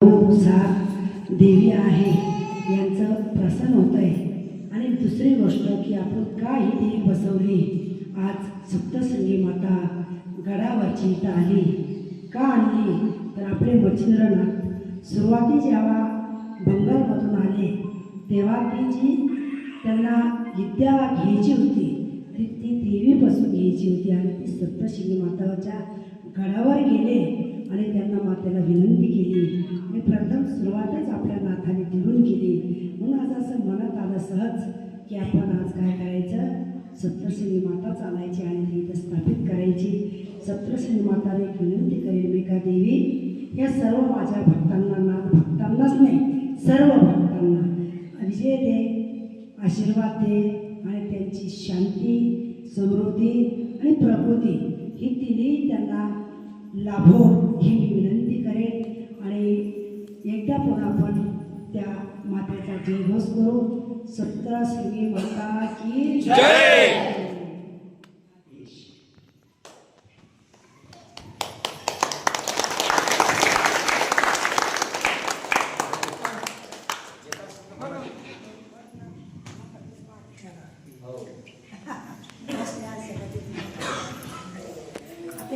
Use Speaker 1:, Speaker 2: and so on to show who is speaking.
Speaker 1: साथ देवी आहे यांचं प्रसन्न होतं आहे। आणि दुसरी गोष्ट की आपण का ही देवी बसवली, आज सप्तशृंगी माता गडावरची इथं आली का आणली तर आपले मच्छिंद्रनाथ सुरुवाती जेव्हा बंगालमधून आले तेव्हा ती जी त्यांना विद्या घ्यायची होती ती देवीपासून घ्यायची होती आणि ती सप्तशृंगी माताच्या गडावर गेले आणि त्यांना मातेला विनंती केली आणि प्रथम सुरुवातच आपल्या नाथाने तिळून केली। म्हणून आज असं मनात आलं सहज की आपण आज काय करायचं, सप्तशृंगी माता चालायची आणि ती इथं स्थापित करायची। सप्तशृंगी माताने एक विनंती करेल, मी का देवी या सर्व माझ्या भक्तांना, नाथ भक्तांनाच नाही सर्व भक्तांना विजय दे, आशीर्वाद दे आणि त्यांची शांती, समृद्धी आणि प्रकृती ही तिन्ही त्यांना लाभो ही मी विनंती करेन। आणि एकदा पुन्हा आपण त्या मातेचा जयघोष करू। सप्तशृंगी माता की जय।